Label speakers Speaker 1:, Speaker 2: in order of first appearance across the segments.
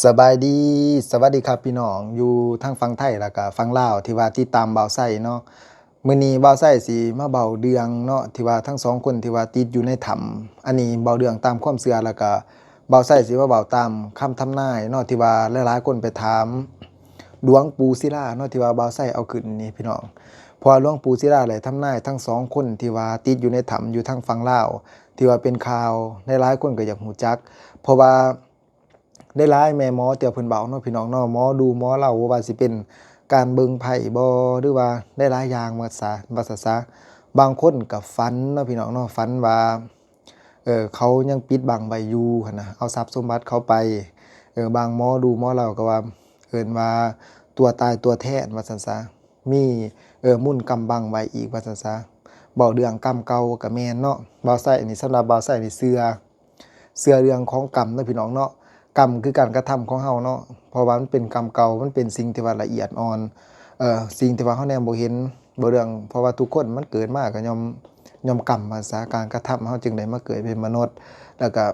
Speaker 1: สบายดีสวัสดีครับพี่น้องอยู่ทางฝั่งไทยแล้วก็ฝั่งลาวที่ว่าติดตามเบาไส้เนาะมื้อนี้เบาไส้สิมาเบาเรื่องเนาะที่ว่าทั้งสองคนที่ว่าติดอยู่ในถ้ำอันนี้เบาเรื่องตามความเชื่อแล้วก็เบาไส้สิมาเบาตามคำทำนายเนาะที่ว่าหลายๆคนไปถามหลวงปู่ศิลาเนาะที่ว่าเบาไส้เอาขึ้นนี่พี่น้องเพราะว่าหลวงปู่ศิลาเลยทำนายทั้งสองคนที่ว่าติดอยู่ในถ้ำอยู่ทางฝั่งลาวที่ว่าเป็นข่าวหลายๆคนก็อยากรู้จักเพราะว่าได้หลายแม่หมอเตียวเพิ่นเบาเนาะพี่น้องเนาะหมอดูหมอเล่าว่าสิเป็นการเบิ่งไพ่บ่หรือว่าได้หลายอย่างว่าซะบางคนก็ฝันเนาะพี่น้องเนาะฝันว่าเขายังปิดบังไว้อยู่หั่นน่ะเอาทรัพย์สมบัติเขาไปบางหมอดูหมอเล่าก็ว่าเอิ้นว่าตัวตายตัวแทนว่าซั่นซะมีมุ่นต์กำบังไว้อีกว่าซั่นซะเว้าเรื่องกรรมเก่าก็แม่นเนาะบ่าวไส้นี่สำหรับบ่าวไส้นี่เชื่อเรื่องของกรรมเนาะพี่น้องเนาะ กรรมคือการกระทำของเฮาเนาะเพราะว่ามันเป็นกรรมเก่ามันเป็นสิ่งที่ว่าละเอียดอ่อนสิ่งที่ว่าเฮาแนมบ่เห็นบ่เรื่องเพราะว่าทุกคนมันเกิดมาก็ย่อมกรรมมาซะการกระทำเฮาจึงได้มาเกิดเป็นมนุษย์แล้วก็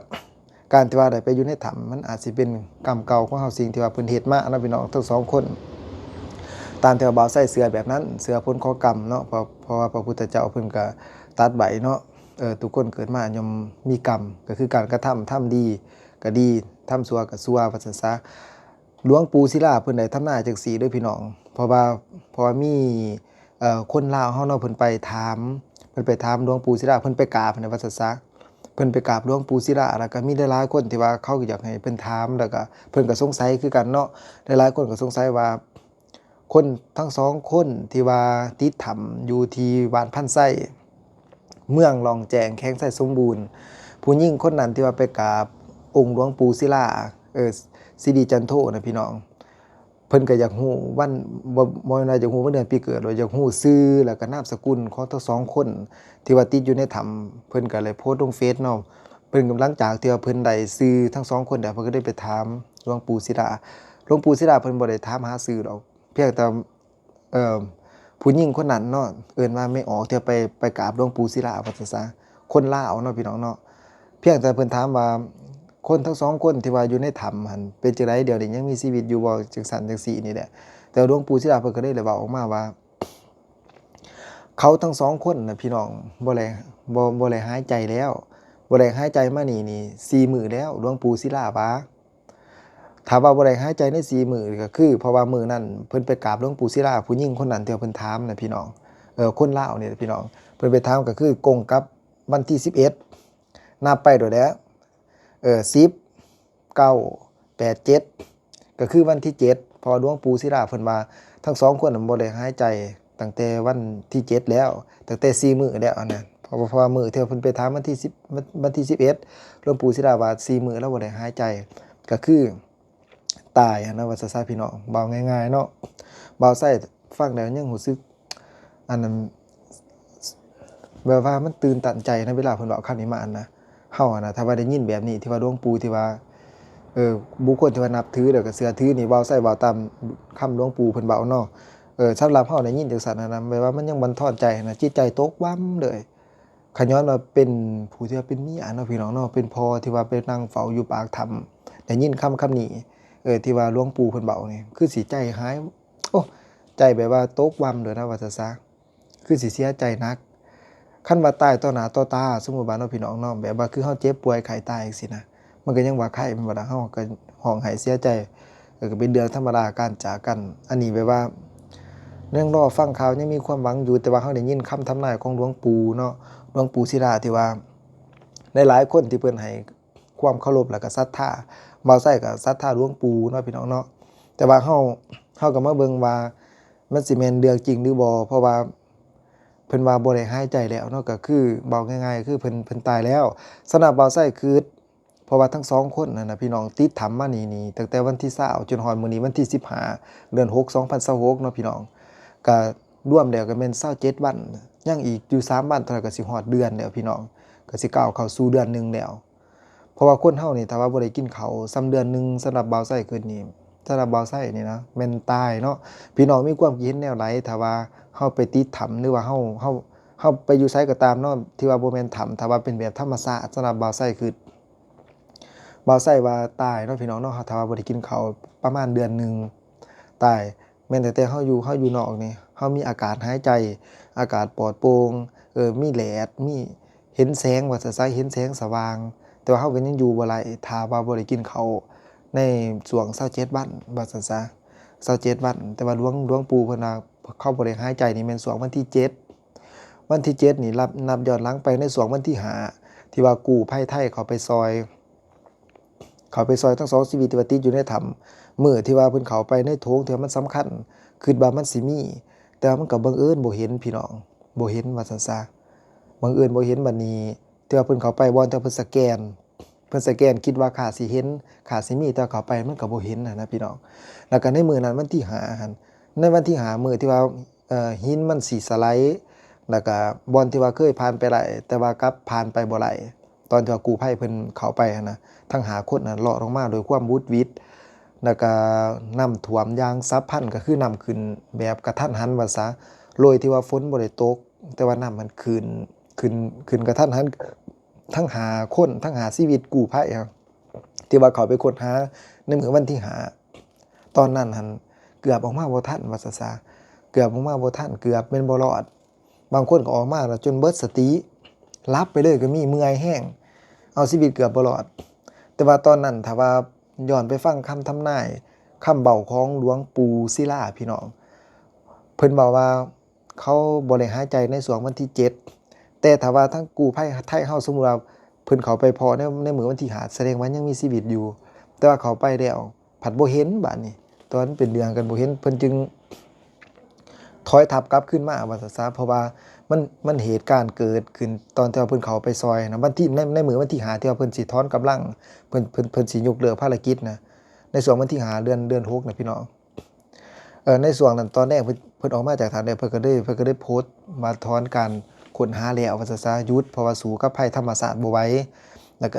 Speaker 1: การที่ว่าได้ไปอยู่ในถ้ำมันอาจสิเป็นกรรมเก่าของเฮาสิ่งที่ว่าเพิ่นเฮ็ดมาเนาะพี่น้องทั้งสองคนตามที่ว่าบ่าวไส้เชื่อแบบนั้นเชื่อผลของกรรมเนาะเพราะว่าพระพุทธเจ้าเพิ่นก็ตัดไว้เนาะทุกคนเกิดมาย่อมมีกรรมก็คือการกระทำดีก็ดีทำชั่วก็ชั่วว่าซั่นซะหลวงปู่ศิลาเพิ่นได้ทำนายจังซี่เด้อพี่น้องเพราะว่ามีคนลาวเฮาเนาะเพิ่นไปถามหลวงปู่ศิลาเพิ่นไปกราบนะว่าซั่นซะเพิ่นไปกราบหลวงปู่ศิลาแล้วก็มีหลายๆคนที่ว่าเขาอยากให้เพิ่นถามแล้วก็เพิ่นก็สงสัยคือกันเนาะหลายๆคนก็สงสัยว่าคนทั้งสองคนที่ว่าติดถ้ำอยู่ที่บ้านพันไส้เมืองลองแจงแข้งไส้สมบูรณ์ผู้หญิงคนนั้นที่ว่าไปกราบ องค์หลวงปู่ศิลาสิริจันโทนะพี่น้องเพิ่นก็อยากฮู้วันบ่น่าจะฮู้วันเดือนปีเกิดว่าอยากฮู้ชื่อแล้วก็นามสกุลของทั้งสองคนที่ว่าติดอยู่ในถ้ำเพิ่นก็เลยโพสต์ลงเฟซเนาะเพิ่นกำลังจากที่ว่าเพิ่นได้ชื่อทั้งสองคนเพิ่นก็ได้ไปถามหลวงปู่ศิลาหลวงปู่ศิลาเพิ่นบ่ได้ถามหาชื่อดอกเพียงแต่เอ่อผู้หญิงคนนั้นเนาะเอิ้นว่าไม่ออกที่ไปกราบหลวงปู่ศิลาว่าซั่นซะคนลาวเนาะพี่น้องเนาะ เพียงแต่เพิ่นถามว่าคนทั้งสองคนที่ว่าอยู่ในถ้ำหั่นเป็นจังไดเดี๋ยวนี้ยังมีชีวิตอยู่บ่จังซั่นจังซี้นี่แหละแต่หลวงปู่ศิลาเพิ่นก็ได้เว้าออกมาว่าเขาทั้งสองคนน่ะพี่น้องบ่ได้หายใจแล้วบ่ได้หายใจมานี่4มื้อแล้วหลวงปู่ศิลาว่าถ้าว่าบ่ได้หายใจใน4มื้อก็คือเพราะว่ามื้อนั้นเพิ่นไปกราบหลวงปู่ศิลาผู้หญิงคนนั้นที่ว่าเพิ่นถามน่ะพี่น้องคนลาวนี่พี่น้องเพิ่นไปถามก็คือกงกับวันที่11นับไปโดดแล้ว 10 9 8 7ก็คือวันที่7พอหลวงปู่ศิลาเพิ่นว่าทั้งสองคนน่ะบ่ได้หายใจตั้งแต่วันที่7แล้วตั้งแต่4มื้อแล้วอันนั้นเพราะว่ามื้อที่เพิ่นไปถามวันที่10วันที่11หลวงปู่ศิลาว่า4มื้อแล้วบ่ได้หายใจก็คือตายหั้นนะว่าซะพี่น้องเว้าง่ายๆเนาะเว้าใส่ฟังแล้วยังรู้สึกอันนั้นแบบว่ามันตื่นตันใจนะเวลาเพิ่นเว้าคำนี้มาอันนะ เฮาอะนะถ้าว่าได้ยินแบบนี้ที่ว่าหลวงปู่ที่ว่าบุคคลที่ว่านับถือแล้วก็เชื่อถือนี่เว้าใส่เว้าตามคำหลวงปู่เพิ่นเว้าเนาะสำหรับเฮาได้ยินจังซั่นนะแบบว่ามันยังบันทอนใจนะจิตใจตกวั่มเลยคันย้อนว่าเป็นผู้ที่ว่าเป็นเมียเนาะพี่น้องเนาะเป็นพ่อที่ว่าไปนั่งเฝ้าอยู่ปากถ้ำได้ยินคำนี้ที่ว่าหลวงปู่เพิ่นเว้านี่คือสิใจหายโอ้ใจแบบว่าตกวั่มเลยนะว่าซะคือสิเสียใจหนัก คันว่าตายต่อหน้าต่อตาสมมุติว่าเนาะพี่น้องเนาะแบบว่าคือเฮาเจ็บป่วยไข้ตายจังซี่นะมันก็ยังว่าไข้แม่นบ่ล่ะเฮาก็ร้องไห้เสียใจก็เป็นเรื่องธรรมดาการจากกันอันนี้แบบว่ายังรอฟังข่าวยังมีความหวังอยู่แต่ว่าเฮาได้ยินคำทำนายของหลวงปู่เนาะหลวงปู่ศิลาที่ว่าหลายๆคนที่เพิ่นให้ความเคารพแล้วก็ศรัทธาบ่าวไสก็ศรัทธาหลวงปู่เนาะพี่น้องเนาะแต่ว่าเฮาก็มาเบิ่งว่ามันสิแม่นเรื่องจริงหรือบ่เพราะว่า เพิ่นว่าบ่ได้หายใจแล้วเนาะก็คือเว้าง่ายๆคือเพิ่นตายแล้วสำหรับบ่าวไส้คือเพราะว่าทั้งสองคนนั่นน่ะพี่น้องติดถ้ำมานี่ตั้งแต่วันที่20จนฮอดมื้อนี้วันที่15เดือน6 2026เนาะพี่น้องก็รวมแล้วก็แม่น27วันยังอีกอยู่3วันเท่านั้นก็สิฮอดเดือนแล้วพี่น้องก็สิก้าวเข้าสู่เดือนหนึ่งแล้วเพราะว่าคนเฮานี่ถ้าว่าบ่ได้กินข้าวซ้ำเดือนหนึ่งสำหรับบ่าวไส้คือนี่สำหรับบ่าวไส้นี่นะแม่นตายเนาะพี่น้องมีความคิดเห็นแนวใดถ้าว่า เฮาไปติดถ้ำหรือว่าเฮาไปอยู่ไสก็ตามเนาะที่ว่าบ่แม่นถ้ำถ้าว่าเป็นแบบธรรมชาติสำหรับบ่าวไส้คือ บ่าวไส้ว่าตายเนาะพี่น้องเนาะถ้าว่าบ่ได้กินข้าวประมาณเดือนหนึงตายแม่นแต่เฮาอยู่นอกนี่เฮามีอากาศหายใจอากาศปลอดโปร่งมีแดดมีเห็นแสงว่าซะเห็นแสงสว่างแต่ว่าเฮาก็ยังอยู่บ่ไหลถ้าว่าบ่ได้กินข้าวในช่วง27วันว่าซั่นซะ27วันแต่ว่าหลวงปู่เพิ่นว่าเขาบ่ได้หายใจนี่แม่นช่วงวันที่7วันที่7นี่นับย้อนหลังไปในช่วงวันที่5ที่ว่ากู้ภัยไทยเขาไปซอยทั้ง2ชีวิตที่ว่าติดอยู่ในถ้ำมื้อที่ว่าเพิ่นเข้าไปในโถงที่ว่ามันสำคัญคิดว่ามันสิมีแต่ว่ามันก็บังเอิญบ่เห็นพี่น้องบ่เห็นว่าซั่นซะบังเอิญบ่เห็นบัดนี้ที่ว่าเพิ่นเข้าไปบ่อนที่ว่าเพิ่นสแกนคิดว่าข้าสิเห็นข้าสิมีแต่เข้าไปมันก็บ่เห็นนะพี่น้องแล้วก็ในมื้อนั้นวันที่5หั่นในวันที่5มื้อที่ว่าหินมันสิสไลด์แล้วก็บ่อนที่ว่าเคยผ่านไปได้แต่ว่ากลับผ่านไปบ่ได้ตอนที่ว่ากู้ภัยเพิ่นเข้าไปหั่นนะทั้ง5คนน่ะเลาะลงมาโดยความวุดวิดแล้วก็น้ำท่วมอย่างฉับพลันก็คือน้ำขึ้นแบบกระทันหันว่าซะโดยที่ว่าฝนบ่ได้ตกแต่ว่าน้ำมันขึ้นกระทันหันทั้ง5คนทั้ง5ชีวิตกู้ภัยครับที่ว่าเขาไปค้นหาในมื้อวันที่5ตอนนั้นหั่นเกือบออกมาบ่ทันว่าซะเกือบออกมาบ่ทันเกือบเป็นบ่รอดบางคนก็ออกมาแล้วจนเบิดสติหลับไปเลยก็มีเมื่อยแห้งเอาชีวิตเกือบบ่รอดแต่ว่าตอนนั้นถ้าว่าย้อนไปฟังคำทำนายคำเว้าของหลวงปู่ศิลาพี่น้องเพิ่นบอกว่าเขาบ่ได้หายใจในช่วงวันที่7แต่ถ้าว่าทั้งกู้ภัยไทยเฮาสมมุติว่าเพิ่นเข้าไปพอในมื้อวันที่5แสดงว่ายังมีชีวิตอยู่แต่ว่าเขาไปแล้วผัดบ่เห็นบัดนี้ตอนเป็นเดือนกันบ่เห็นเพิ่นจึงถอยทับกลับขึ้นมาว่าซะเพราะว่ามันเหตุการณ์เกิดขึ้นตอนที่ว่าเพิ่นเข้าไปซอยนะวันที่ในมื้อวันที่5ที่ว่าเพิ่นสิถอนกำลังเพิ่นสิยกเลิกภารกิจนะในช่วงวันที่5เดือน6นะพี่น้องในช่วงนั้นตอนแรกเพิ่นออกมาจากฐานเพิ่นก็ได้โพสต์มาถอนการค้นหาแล้วว่าซะหยุดเพราะว่าสู้กับภัยธรรมชาติบ่ไหวแล้วก็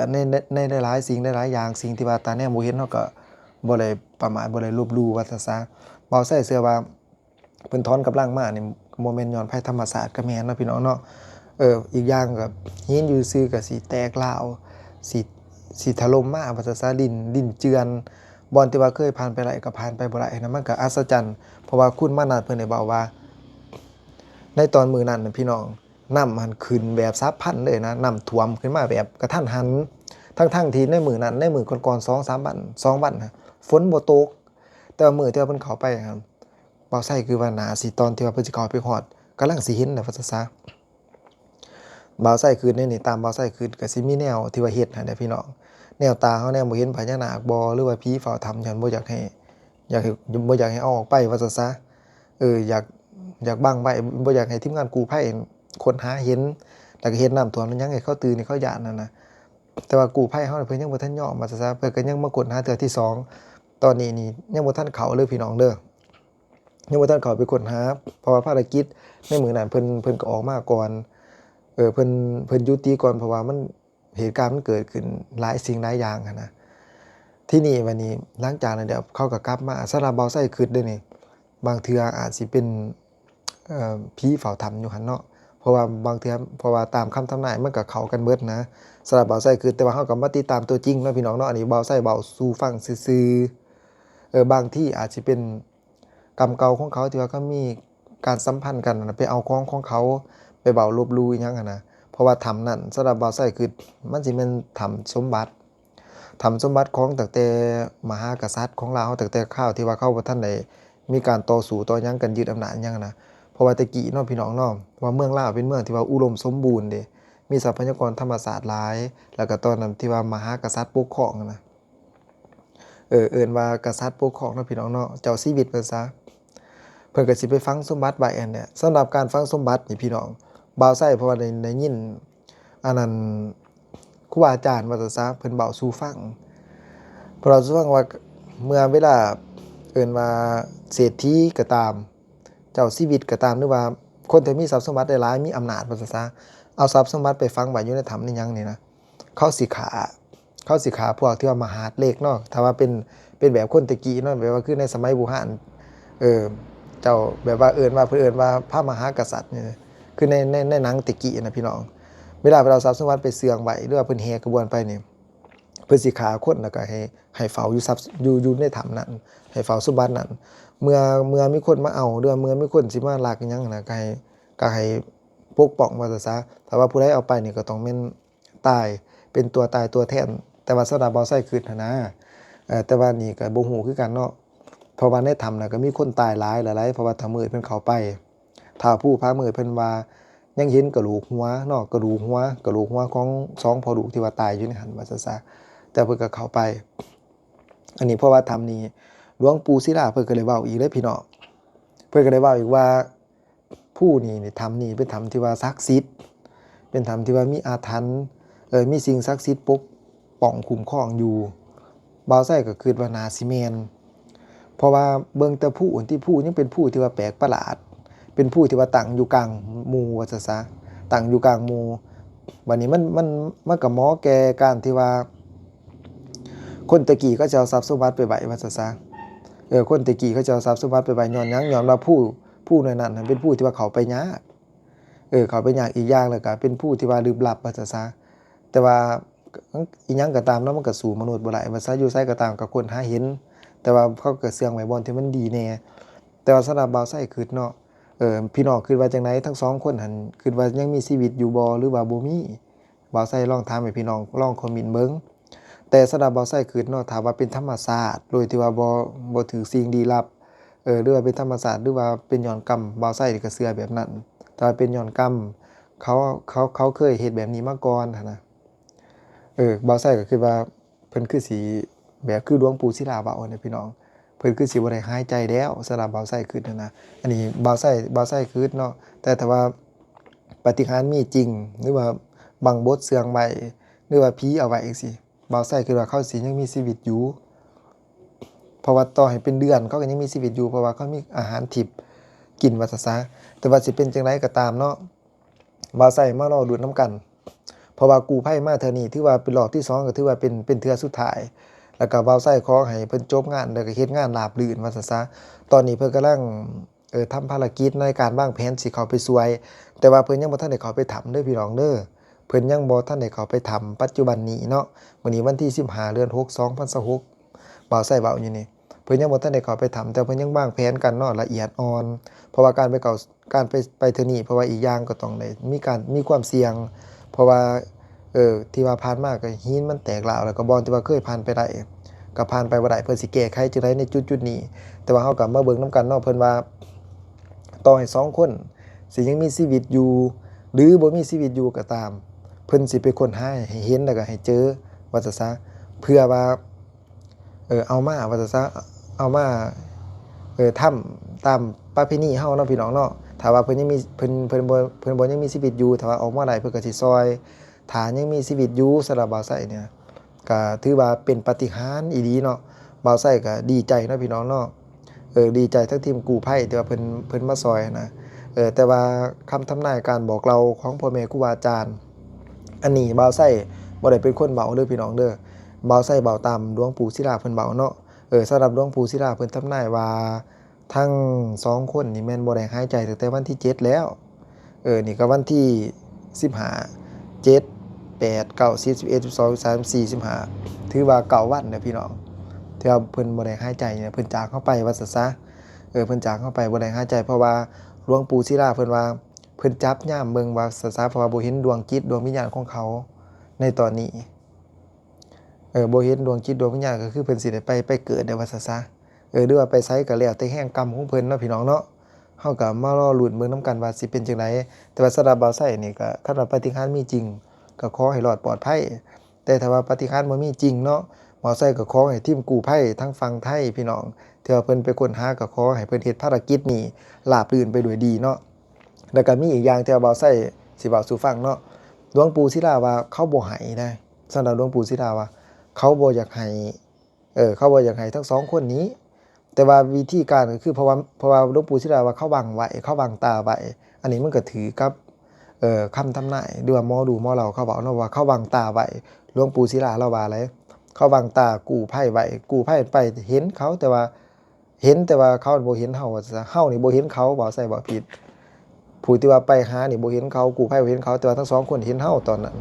Speaker 1: ในหลายสิ่งหลายอย่างสิ่งที่ว่าตาแนมบ่เห็นเฮาก็บ่ได้ประมาทบ่ได้ลบหลู่ว่าซะเว้าใส่เชื่อว่าเพิ่นถอนกำลังมานี่บ่แม่นย้อนภัยธรรมชาติก็แม่นเนาะพี่น้องเนาะอีกอย่างก็หินอยู่ซื่อก็สิแตกร้าวสิถล่มมาว่าซะดินเจือนบ่อนที่ว่าเคยผ่านไปได้ก็ผ่านไปบ่ได้นะมันก็อัศจรรย์เพราะว่าคุณมานัดเพิ่นได้เว้าว่าในตอนมื้อนั้นน่ะพี่น้องน้ำมันขึ้นแบบฉับพลันเลยนะน้ำท่วมขึ้นมาแบบกระทันหันทั้งที่ในมื้อนั้นในมื้อก่อนๆ2-3วัน2วันนะฝนบ่ตกแต่ว่ามื้อที่ว่าเพิ่นเข้าไปครับบ่าวไส้คือว่าน่าสิตอนที่ว่าเพิ่นสิเข้าไปฮอดกำลังสิเห็นน่ะว่าซะบ่าวไส้คืนนี่ตามบ่าวไส้คืนก็สิมีแนวที่ว่าเฮ็ดให้ได้พี่น้องแนวตาเฮาแนวบ่เห็นพญานาคบ่หรือว่าผีเฝ้าถ้ำฉันบ่อยากให้บ่อยากให้เอาออกไปว่าซะอยากบังไว้บ่อยากให้ทีมงานกู้ภัยค้นหาเห็นแล้วก็เฮ็ดน้ำท่วมมันยังให้เขาตื่นให้เขาย้านนั่นน่ะแต่ว่ากู้ภัยเฮาเพิ่นยังบ่ทันยอมว่าซะเพิ่นก็ยังมาค้นหาเทื่อที่2ตอนนี้นี่ยังบ่ทันเข้าเลยพี่น้องเด้อยังบ่ทันเข้าไปค้นหาเพราะว่าภารกิจในมื้อนั้นเพิ่นก็ออกมาก่อนเพิ่นยุติก่อนเพราะว่ามันเหตุการณ์มันเกิดขึ้นหลายสิ่งหลายอย่างหันนะที่นี่วันนี้หลังจากนั้นเดี๋ยวเขาก็กลับมาสำหรับเบาไส้คิดเด้อนี่บางเทื่ออาจสิเป็นผีเฝ้าถ้ำอยู่หั่นเนาะเพราะว่าบางเทื่อเพราะว่าตามคำทำนายมันก็เข้ากันเบิดนะสำหรับเบาไส้คิดแต่ว่าเฮาก็มาติดตามตัวจริงเนาะพี่น้องเนาะอันนี้เบาไส้เบาสู่ฟังซื่อๆบางที่อาจสิเป็นกรรมเก่าของเขาที่ว่าเขามีการสัมพันธ์กันนะไปเอาของเขาไปเว้าลบหลู่อีหยังหั่นนะเพราะว่าถ้ำนั้นสำหรับเบาไส้คือมันสิแม่นถ้ำสมบัติของตั้งแต่มหากษัตริย์ของลาวตั้งแต่คราวที่ว่าเขาบ่ทันได้มีการต่อสู้ต่อหยังกันยึดอำนาจหยังนะเพราะว่าแต่กี้เนาะพี่น้องเนาะว่าเมืองลาวเป็นเมืองที่ว่าอุดมสมบูรณ์เด้มีทรัพยากรธรรมชาติหลายแล้วก็ตอนนั้นที่ว่ามหากษัตริย์ปกครองนะเอิ้นว่ากษัตริย์ปกครองเนาะพี่น้องเนาะเจ้าชีวิตเพิ่นซะเพิ่นก็สิไปฝังสมบัติไว้อันเนี่ยสำหรับการฝังสมบัตินี่พี่น้องบ่าวไส้เพราะว่าได้ยินอันนั้นครูบาอาจารย์ว่าซะเพิ่นเว้าสู่ฟังเพราะเราสู่ฟังว่าเมื่อเวลาเอิ้นว่าเศรษฐีก็ตามเจ้าชีวิตก็ตามหรือว่าคนที่มีทรัพย์สมบัติหลายๆมีอำนาจว่าซะเอาทรัพย์สมบัติไปฝังไว้อยู่ในถ้ำนี่หยังนี่นะเขาสิขาพวกที่ว่ามหาดเล็กเนาะถ้าว่าเป็นแบบคนตะกี้เนาะแบบว่าคือในสมัยโบราณเจ้าแบบว่าเอิ้นว่าเพิ่นเอิ้นว่าพระมหากษัตริย์นี่คือในหนังตะกี้นะพี่น้องเวลาเราทรัพย์สมบัติไปเสื่องไว้หรือว่าเพิ่นแห่กระบวนไปนี่ พิ่นสิฆ่าคนแล้วก็ให้เฝ้าอยู่ทรัพย์อยู่ในถ้ำนั้นให้เฝ้าสมบัตินั้นเมื่อมีคนมาเอาหรือว่าเมื่อมีคนสิมาลักอิหยังน่ะก็ให้ปกป้องว่าซะถ้าว่าผู้ใดเอาไปนี่ก็ต้องแม่นตายเป็นตัวตายตัวแทนแต่ว่าสำหรับบ่าวไส้คิดหั้นนะแต่ว่านี่ก็บ่ฮู้คือกันเนาะเพราะว่าในถ้ำน่ะก็มีคนตายหลายเพราะว่าถ้ามื้อเพิ่นเข้าไปถ้าผู้พามื้อเพิ่นว่ายังเห็นกระโหลกหัวเนาะกระดูกหัวของ2พ่อลูกที่ว่าตายอยู่ในหันว่าซะแต่เพิ่นก็เข้าไปอันนี้เพราะว่าถ้ำนี้หลวงปู่ศิลาเพิ่นก็เลยเว้าอีกเด้อพี่น้องเพิ่นก็ได้เว้าอีกว่าผู้นี้นี่ถ้ำนี้เป็นถ้ำที่ว่าศักดิ์สิทธิ์เป็นถ้ำที่ว่ามีอาถรรพ์มีสิ่งศักดิ์สิทธิ์ปกป้องคุ้มครองอยู่บ่าวไส้ก็คิดว่าน่าสิแม่นเพราะว่าเบิ่งแต่ผู้ที่ผู้ยังเป็นผู้ที่ว่าแปลกประหลาดเป็นผู้ที่ว่าตั้งอยู่กลางหมู่ว่าซะตั้งอยู่กลางหมู่บัดนี้มันก็เหมาะแก่การที่ว่าคนตะกี้ก็จะเอาทรัพย์สมบัติไปไว้ว่าซะคนตะกี้เขาจะเอาทรัพย์สมบัติไปไว้ย้อนหยังย้อนว่าผู้นั้นเป็นผู้ที่ว่าเขาไปยากเขาไปยากอีกอย่างแล้วก็เป็นผู้ที่ว่าลึกลับว่าซะแต่ว่าอีหยังก็ตามเนาะมันก็สู่มนุษย์บ่ได้ว่าซะอยู่ไสก็ตามก็คนหาเห็นแต่ว่าเขาก็เสื่องไว้บ่อนที่มันดีแน่แต่ว่าสำหรับบ่าวไส้คิดเนาะพี่น้องคิดว่าจังไดทั้ง2คนหั่นคิดว่ายังมีชีวิตอยู่บ่หรือว่าบ่มีบ่าวไส้ลองถามให้พี่น้องลองคอมเมนต์เบิ่งแต่สำหรับบ่าวไส้คิดเนาะถ้าว่าเป็นธรรมชาติโดยที่ว่าบ่ถือสิ่งลี้ลับหรือว่าเป็นธรรมชาติหรือว่าเป็นย้อนกรรมบ่าวไส้ก็เชื่อแบบนั้นถ้าเป็นย้อนกรรมเขาเคยเฮ็ดแบบนี้มาก่อนหั่นนะบ่าวไส้ก็คิดว่าเพิ่นคือสิแบบคือหลวงปู่ศิลาเว้าน่ะพี่น้องเพิ่นคือสิบ่ได้หายใจแล้วสำหรับบ่าวไส้คิดนะอันนี้บ่าวไส้คิดเนาะแต่ถ้าว่าปาฏิหาริย์มีจริงหรือว่าบังบดเสื่องไว้หรือว่าผีเอาไว้จังซี่บ่าวไส้คิดว่าเขาสิยังมีชีวิตอยู่เพราะว่าต่อให้เป็นเดือนเขาก็ยังมีชีวิตอยู่เพราะว่าเขามีอาหารทิพย์กินว่าซะแต่ว่าสิเป็นจังไดก็ตามเนาะบ่าวไส้มารอลุ้นนํกันเพราะว่ากู้ภัยมาเทื่อนี้ถือว่าเป็นรอบที่2ก็ถือว่าเป็นเทื่อสุดท้ายแล้วก็บ่าวไส้ขอให้เพิ่นจบงานแล้วก็เฮ็ดงานราบรื่นว่าซะตอนนี้เพิ่นกำลังทำภารกิจในการวางแผนสิเข้าไปช่วยแต่ว่าเพิ่นยังบ่ทันได้เข้าไปถ้ำเด้อพี่น้องเด้อเพิ่นยังบ่ทันได้เข้าไปถ้ำปัจจุบันนี้เนาะมื้อนี้วันที่15เดือน6 2026บ่าวไส้เว้าอยู่นี่เพิ่นยังบ่ทันได้เข้าไปถ้ำแต่เพิ่นยังวางแผนกันเนาะละเอียดอ่อนเพราะว่าการไปเทื่อนี้เพราะว่าอีกอย่างก็ต้องได้มีความเสี่ยงเพราะว่าที่ว่าผ่านมาก็หินมันแตกร้าวแล้วก็บ่อนที่ว่าเคยผ่านไปได้ก็ผ่านไปบ่ได้เพิ่นสิแก้ไขจังได๋ในจุดๆนี้แต่ว่าเฮาก็มาเบิ่งนํกันเนาะเพิ่นว่าต่อให้2คนสิยังมีชีวิตอยู่หรือบ่มีชีวิตอยู่ก็ตามเพิ่นสิไปค้นหาให้เห็นแล้วก็ให้เจอว่าซะเพื่อว่าเอามาว่าซะเอามาทำตามประเพณีเฮาเนาะพี่น้องเนาะถ้าว่าเพิ่นยังมีเพิ่นบ่ยังมีชีวิตอยู่ถ้าว่าออกมาได้เพิ่นก็สิซอยถ้ายังมีชีวิตอยู่สำหรับบ่าวไส้เนี่ยก็ถือว่าเป็นปาฏิหาริย์อีหลีเนาะบ่าวไส้ก็ดีใจเนาะพี่น้องเนาะดีใจทั้งทีมกู้ภัยที่ว่าเพิ่นมาซอยนะแต่ว่าคำทำนายการบอกเราของพ่อแม่ครูบาอาจารย์อันนี้บ่าวไส้บ่ได้เป็นคนเว้าเด้อพี่น้องเด้อบ่าวไส้เว้าตามหลวงปู่ศิลาเพิ่นเว้าเนาะสำหรับหลวงปู่ศิลาเพิ่นทำนายว่าทั้ง2คนนี่แม่นบ่ได้หายใจตั้งแต่วันที่7แล้วนี่ก็วันที่15 7 8 9 10 11 12 13 14 15ถือว่า9วันเด้อพี่น้องที่ว่าเพิ่นบ่ได้หายใจเนี่ยเพิ่นจากเฮาไปว่าซะเพิ่นจากเฮาไปบ่ได้หายใจเพราะว่าหลวงปู่ศิลาเพิ่นว่าเพิ่นจับย่ามเบิ่งว่าซะเพราะว่าบ่เห็นดวงจิตดวงวิญญาณของเขาในตอนนี้บ่เห็นดวงจิตดวงวิญญาณก็คือเพิ่นสิได้ไปเกิดได้ว่าซะหรือว่าไปไสก็แล้วแต่แห่งกรรมของเพิ่นเนาะพี่น้องเนาะเฮาก็มารอลุ้นเบิ่งนํกันว่าสิเป็นจังไดแต่ว่าสำหรับบ่าวไส้นี่ก็คันว่าปาฏิหาริย์มีจริงก็ขอให้รอดปลอดภัยแต่ถ้าว่าปาฏิหาริย์บ่มีจริงเนาะบ่าวไส้ก็ขอให้ทีมกู้ภัยทั้งฝั่งไทยพี่น้องที่ว่าเพิ่นไปค้นหาก็ขอให้เพิ่นเฮ็ดภารกิจนี้ราบรื่นไปด้วยดีเนาะแล้วก็มีอีกอย่างที่ว่าบ่าวไส้สิเว้าสู่ฟังเนาะหลวงปู่ศิลาว่าเขาบ่ให้นะสำหรับหลวงปู่ศิลาว่าเขาบ่อยากให้เขาบ่อยากให้ทั้ง2คนนี้แต่ว่าวิธีการก็คือเพราะว่าหลวงปู่ศิลาว่าเขาบังไว้เขาบังตาไว้อันนี้มันก็ถือกับคำทำนายหรือว่าหมอดูหมอเหล่าเขาบอกเนาะว่าเขาบังตาไว้หลวงปู่ศิลาเราว่าอะไรเขาบังตากู้ภัยไว้กู้ภัยไปเห็นเขาแต่ว่าเขาบ่เห็นเฮาว่าซะเฮานี่บ่เห็นเขาบ่ใส่บ่ผิดผู้ที่ว่าไปหานี่บ่เห็นเขากู้ภัยบ่เห็นเขาแต่ว่าทั้ง2คนเห็นเฮาตอนนั้น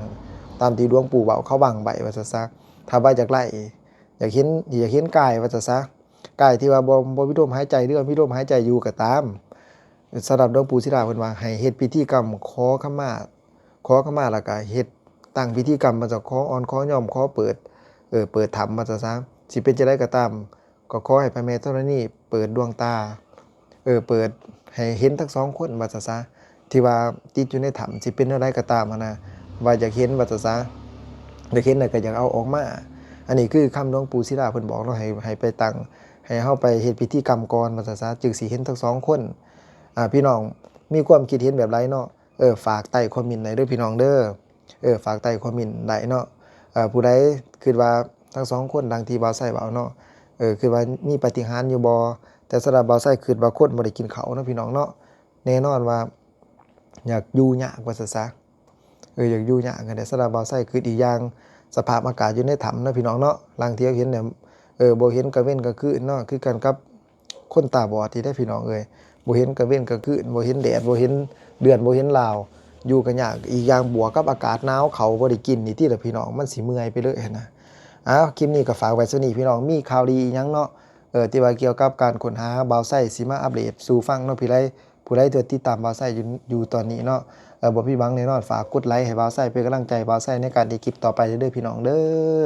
Speaker 1: ตามที่หลวงปู่เว้าเขาบังไว้ว่าซะ ถ้าว่าอยากไล่อยากเห็นกายว่าจะซะกายที่ว่าบ่มีลมหายใจหรือว่ามีลมหายใจอยู่ก็ตามสำหรับหลวงปู่ศิลาเพิ่นว่าให้เฮ็ดพิธีกรรมขอขมาแล้วก็เฮ็ดตั้งพิธีกรรมมาจากขออ่อนขอย่อมขอเปิดเปิดธรรมมาจะซะสิเป็นจังไดก็ตามก็ขอให้พระแม่ธรณีเปิดดวงตาเปิดให้เห็นทั้งสองคนว่าจะซะที่ว่าติดอยู่ในถ้ำสิเป็นอะไรก็ตามหั้นนะว่าอยากเห็นว่าจะซะอยากเห็นแล้วก็อยากเอาออกมาอันนี้คือคำหลวงปู่ศิลาเพิ่นบอกเนาะให้ไปตั้งให้เฮาไปเฮ็ดพิธีกรรมก่อนว่าจะซะจึงสิเห็นทั้งสองคนพี่น้องมีความคิดเห็นแบบไรเนาะฝากใต้คอมเมนต์ได้เด้อพี่น้องเด้อฝากใต้คอมเมนต์ได้เนาะผู้ใดคิดว่าทั้งสองคนดังที่บ่าวไส้เว้าเนาะคิดว่ามีปาฏิหาริย์อยู่บ่แต่สำหรับบ่าวไส้คิดว่าคนบ่ได้กินข้าวเนาะพี่น้องเนาะแน่นอนว่าอยากอยู่ยากว่าซะอยากอยู่ยากกันแต่สำหรับบ่าวไส้คืออีกอย่างสภาพอากาศอยู่ในถ้ำเนาะพี่น้องเนาะลางเที่ยวเห็นเนี่ยบ่เห็นกลางเว้นกลางคืนเนาะคือกันกับคนตาบอดที่ได้พี่น้องบ่เห็นกลางเว้นกลางคืนบ่เห็นแดดบ่เห็นเดือนบ่เห็นลาวอยู่กันยากอีกอย่างบวกกับอากาศหนาวเขาบ่ได้กินนี่ติล่ะพี่น้องมันสิเมื่อยไปเลยนะคลิปนี้ก็ฝากไว้ซะนี่พี่น้องมีข่าวดีอีหยังเนาะที่ว่าเกี่ยวกับการค้นหาบ่าวไส้สิมาอัปเดตสู่ฟังเนาะผู้ใดที่ติดตามบ่าวไส้อยู่ตอนนี้เนาะบ่ผิดหวังแน่นอนฝากกดไลค์ให้บ่าวไส้เป็นกำลังใจบ่าวไส้ในการที่คลิปต่อไปเด้อพี่น้องเด้อ